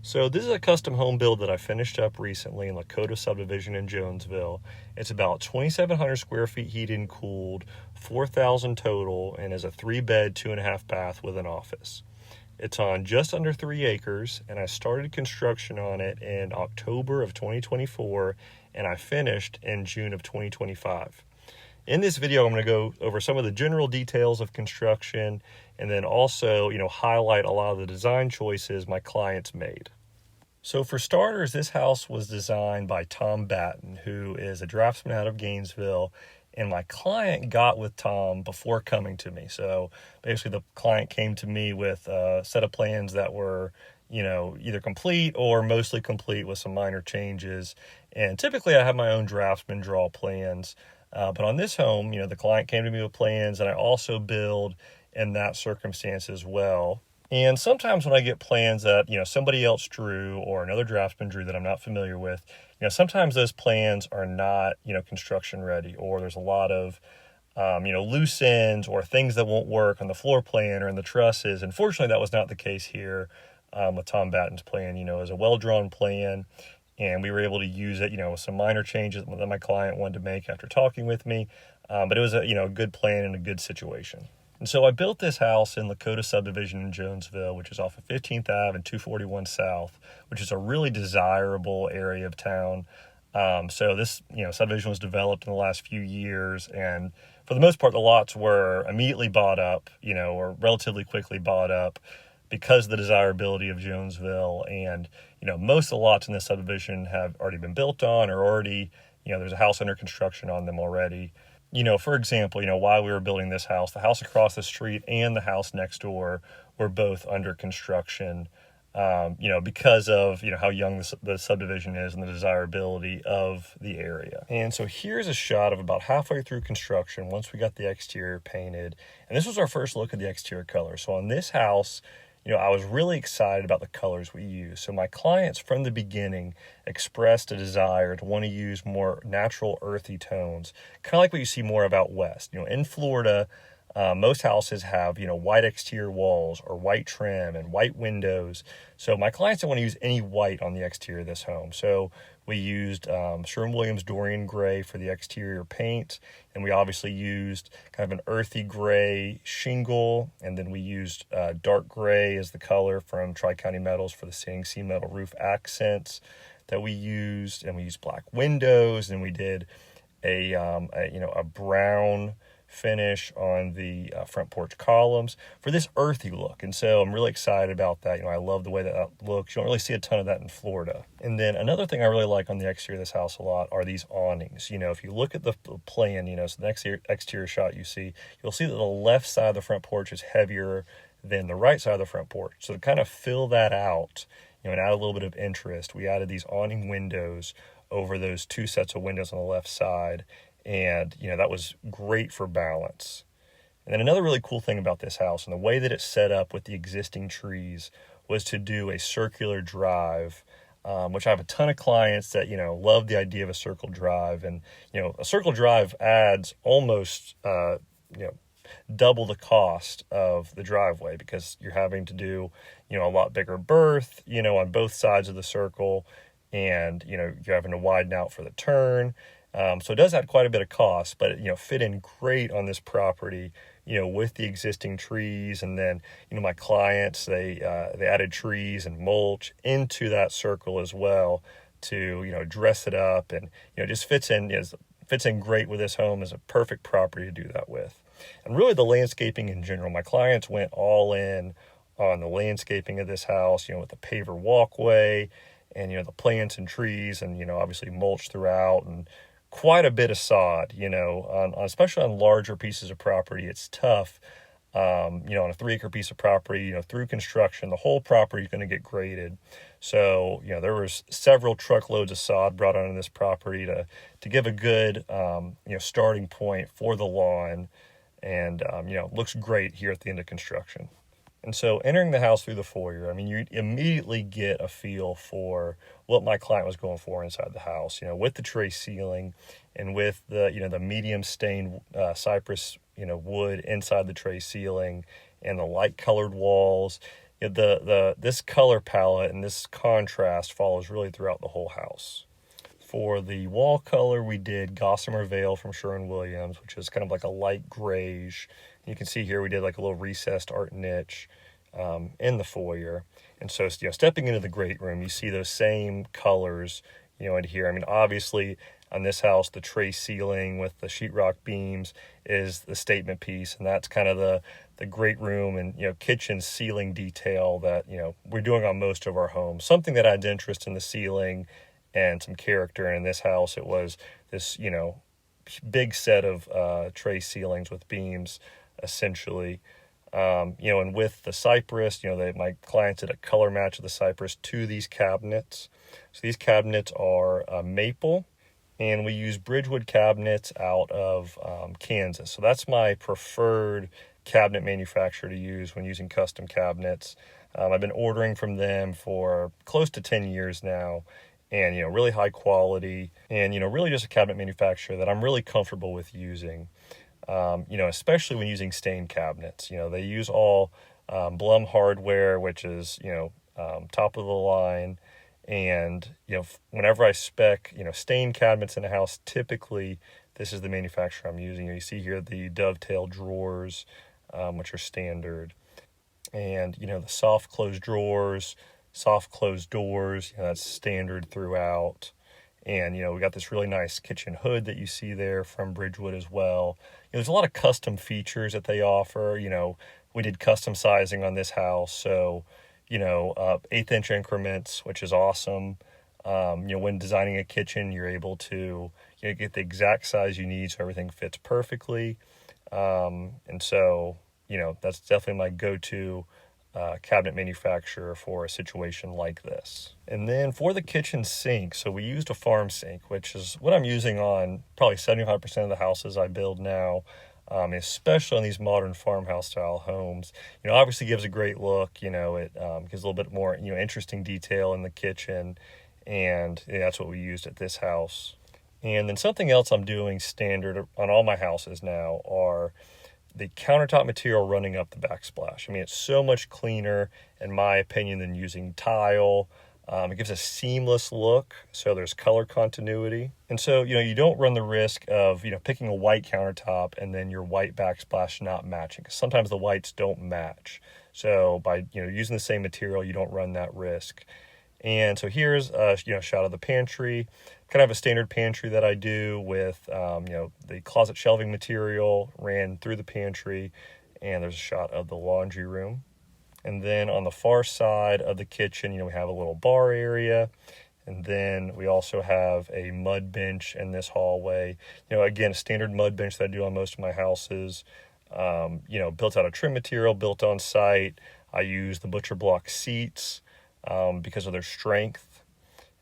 So this is a custom home build that I finished up recently in Lakota subdivision in Jonesville. It's about 2,700 square feet heated and cooled, 4,000 total, and is a 3-bed, 2.5 bath with an office. It's on just under 3 acres, and I started construction on it in October of 2024, and I finished in June of 2025. In this video, I'm going to go over some of the general details of construction and then also, highlight a lot of the design choices my clients made. So for starters, this house was designed by Tom Batten, who is a draftsman out of Gainesville, and my client got with Tom before coming to me. So basically the client came to me with a set of plans that were, either complete or mostly complete with some minor changes. And typically I have my own draftsman draw plans. But on this home, the client came to me with plans, and I also build in that circumstance as well. And sometimes when I get plans that, somebody else drew or another draftsman drew that I'm not familiar with, sometimes those plans are not, construction ready, or there's a lot of, loose ends or things that won't work on the floor plan or in the trusses. And fortunately, that was not the case here with Tom Batten's plan. It was a well-drawn plan. And we were able to use it, with some minor changes that my client wanted to make after talking with me. But it was a good plan and a good situation. And so I built this house in Lakota subdivision in Jonesville, which is off of 15th Ave and 241 South, which is a really desirable area of town. So this, subdivision was developed in the last few years. And for the most part, the lots were immediately bought up, or relatively quickly bought up, because of the desirability of Jonesville. And, most of the lots in this subdivision have already been built on, or already, there's a house under construction on them already. For example, while we were building this house, the house across the street and the house next door were both under construction, because of, how young the subdivision is and the desirability of the area. And so here's a shot of about halfway through construction once we got the exterior painted. And this was our first look at the exterior color. So on this house, I was really excited about the colors we used. So my clients from the beginning expressed a desire to want to use more natural earthy tones, kind of like what you see more of out west. In Florida, most houses have, white exterior walls or white trim and white windows. So my clients didn't want to use any white on the exterior of this home. So we used Sherwin-Williams Dorian Gray for the exterior paint. And we obviously used kind of an earthy gray shingle. And then we used dark gray as the color from Tri-County Metals for the CNC metal roof accents that we used. And we used black windows. And we did a brown finish on the front porch columns for this earthy look. And so I'm really excited about that. I love the way that looks. You don't really see a ton of that in Florida. And then another thing I really like on the exterior of this house a lot are these awnings. If you look at the plan, so the exterior shot you'll see that the left side of the front porch is heavier than the right side of the front porch. So to kind of fill that out, and add a little bit of interest, we added these awning windows over those two sets of windows on the left side. And, that was great for balance. And then another really cool thing about this house and the way that it's set up with the existing trees was to do a circular drive, which I have a ton of clients that, love the idea of a circle drive. And, a circle drive adds almost, double the cost of the driveway because you're having to do, a lot bigger berth, on both sides of the circle. And, you're having to widen out for the turn. So it does add quite a bit of cost, but it, fit in great on this property, with the existing trees. And then, my clients, they added trees and mulch into that circle as well to, dress it up. And, just fits in great with this home as a perfect property to do that with. And really the landscaping in general, my clients went all in on the landscaping of this house, with the paver walkway and, the plants and trees and, obviously mulch throughout and quite a bit of sod, especially on larger pieces of property. It's tough, on a 3-acre piece of property, through construction, the whole property is going to get graded. So, there was several truckloads of sod brought onto this property to give a good, starting point for the lawn. And, looks great here at the end of construction. And so entering the house through the foyer, you immediately get a feel for what my client was going for inside the house, with the tray ceiling and with the, the medium stained cypress, wood inside the tray ceiling and the light colored walls. this color palette and this contrast follows really throughout the whole house. For the wall color, we did Gossamer Veil from Sherwin-Williams, which is kind of like a light grayish. You can see here we did like a little recessed art niche in the foyer. And so, stepping into the great room, you see those same colors, in here. I mean, obviously, on this house, the tray ceiling with the sheetrock beams is the statement piece, and that's kind of the great room and, kitchen ceiling detail that, we're doing on most of our homes. Something that adds interest in the ceiling and some character. And in this house, it was this, big set of tray ceilings with beams, essentially. And with the cypress, my clients did a color match of the cypress to these cabinets. So these cabinets are maple, and we use Bridgewood cabinets out of Kansas. So that's my preferred cabinet manufacturer to use when using custom cabinets. I've been ordering from them for close to 10 years now. And, really high quality and, really just a cabinet manufacturer that I'm really comfortable with using, especially when using stained cabinets. They use all Blum hardware, which is, top of the line. And, whenever I spec, stained cabinets in a house, typically this is the manufacturer I'm using. You see here the dovetail drawers, which are standard. And, the soft close drawers, soft closed doors, that's standard throughout. And, we got this really nice kitchen hood that you see there from Bridgewood as well. There's a lot of custom features that they offer. We did custom sizing on this house. So, 1/8 increments, which is awesome. When designing a kitchen, you're able to get the exact size you need so everything fits perfectly. And so, that's definitely my go-to cabinet manufacturer for a situation like this. And then for the kitchen sink, so we used a farm sink, which is what I'm using on probably 75% of the houses I build now, especially on these modern farmhouse style homes. Obviously gives a great look. It gives a little bit more interesting detail in the kitchen, and that's what we used at this house. And then something else I'm doing standard on all my houses now are the countertop material running up the backsplash. I mean, it's so much cleaner, in my opinion, than using tile. It gives a seamless look, so there's color continuity. And so, you don't run the risk of, picking a white countertop and then your white backsplash not matching, because sometimes the whites don't match. So by, using the same material, you don't run that risk. And so here's a, shot of the pantry. Kind of a standard pantry that I do with, the closet shelving material ran through the pantry, and there's a shot of the laundry room. And then on the far side of the kitchen, we have a little bar area, and then we also have a mud bench in this hallway. Again, a standard mud bench that I do on most of my houses, built out of trim material, built on site. I use the butcher block seats because of their strength.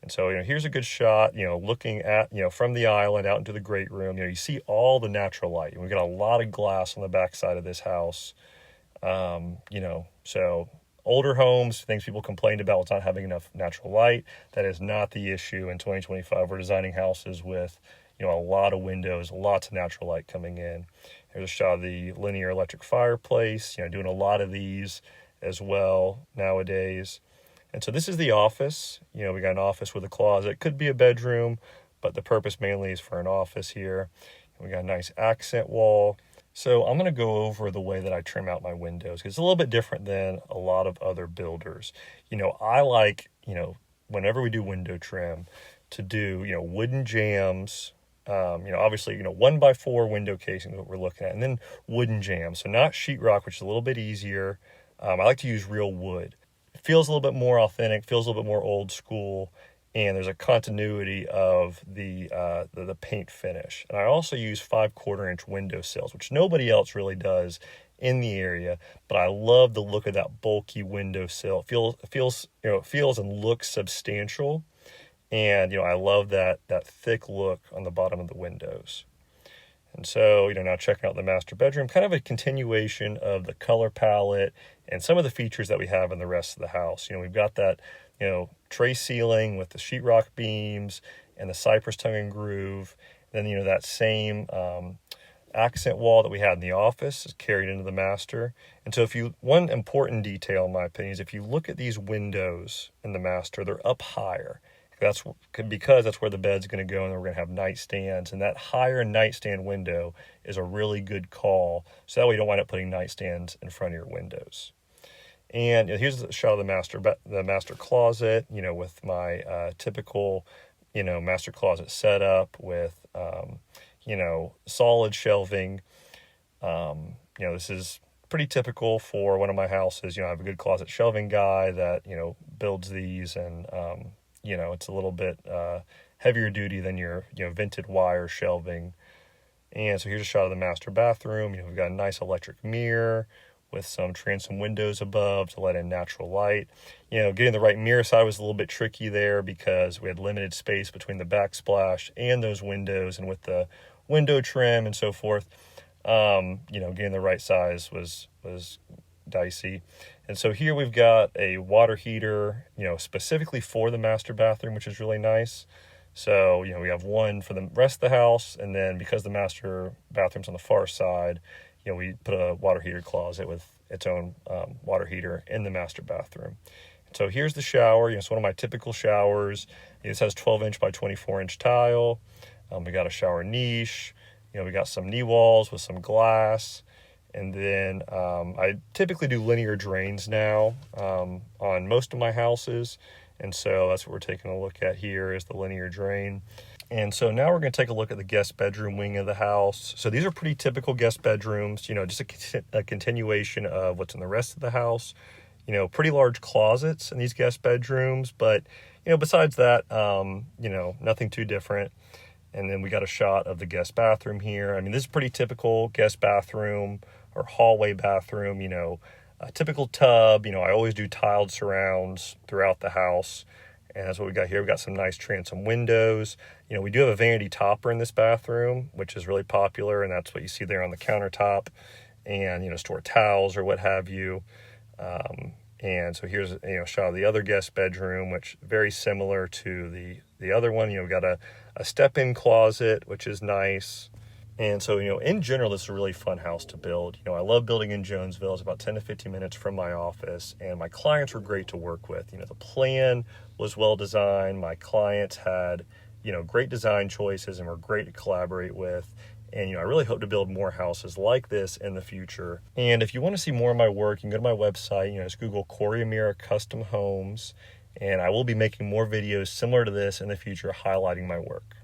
And so, here's a good shot, looking at, from the island out into the great room. You see all the natural light. And we've got a lot of glass on the back side of this house. So older homes, things people complained about was not having enough natural light. That is not the issue in 2025. We're designing houses with, a lot of windows, lots of natural light coming in. Here's a shot of the linear electric fireplace, doing a lot of these as well nowadays. And so this is the office. We got an office with a closet. It could be a bedroom, but the purpose mainly is for an office here. And we got a nice accent wall. So I'm going to go over the way that I trim out my windows, because it's a little bit different than a lot of other builders. I like, whenever we do window trim, to do, wooden jambs. Obviously, 1x4 window casing is what we're looking at, and then wooden jambs. So not sheetrock, which is a little bit easier. I like to use real wood. It feels a little bit more authentic, feels a little bit more old school, and there's a continuity of the paint finish. And I also use 5/4 inch window sills, which nobody else really does in the area, but I love the look of that bulky window sill. It feels and looks substantial, and I love that thick look on the bottom of the windows. And so, now checking out the master bedroom, kind of a continuation of the color palette and some of the features that we have in the rest of the house. We've got that, tray ceiling with the sheetrock beams and the cypress tongue and groove. Then, that same accent wall that we had in the office is carried into the master. And so one important detail in my opinion is if you look at these windows in the master, they're up higher. Because that's where the bed's going to go, and we're going to have nightstands. And that higher nightstand window is a really good call. So that way you don't wind up putting nightstands in front of your windows. And here's a shot of the master closet, with my typical, master closet setup with, solid shelving. This is pretty typical for one of my houses. I have a good closet shelving guy that, builds these, and, it's a little bit heavier duty than your, vented wire shelving. And so here's a shot of the master bathroom. We've got a nice electric mirror with some transom windows above to let in natural light. Getting the right mirror side was a little bit tricky there because we had limited space between the backsplash and those windows, and with the window trim and so forth, getting the right size was dicey. And so here we've got a water heater, specifically for the master bathroom, which is really nice. So, we have one for the rest of the house, and then because the master bathroom's on the far side, we put a water heater closet with its own water heater in the master bathroom. And so here's the shower. It's one of my typical showers. This has 12-inch by 24-inch tile. We got a shower niche. We got some knee walls with some glass. And then I typically do linear drains now on most of my houses. And so that's what we're taking a look at here is the linear drain. And so now we're going to take a look at the guest bedroom wing of the house. So these are pretty typical guest bedrooms, just a continuation of what's in the rest of the house. Pretty large closets in these guest bedrooms. But, besides that, nothing too different. And then we got a shot of the guest bathroom here. This is pretty typical guest bathroom or hallway bathroom, a typical tub. I always do tiled surrounds throughout the house. And that's what we got here. We got some nice transom windows. We do have a vanity topper in this bathroom, which is really popular. And that's what you see there on the countertop, and, store towels or what have you. And so here's, a shot of the other guest bedroom, which very similar to the other one. We've got a step-in closet, which is nice. And so, in general, this is a really fun house to build. I love building in Jonesville. It's about 10 to 15 minutes from my office, and my clients were great to work with. The plan was well designed. My clients had, great design choices and were great to collaborate with. And, I really hope to build more houses like this in the future. And if you want to see more of my work, you can go to my website, just Google Amira Custom Homes, and I will be making more videos similar to this in the future highlighting my work.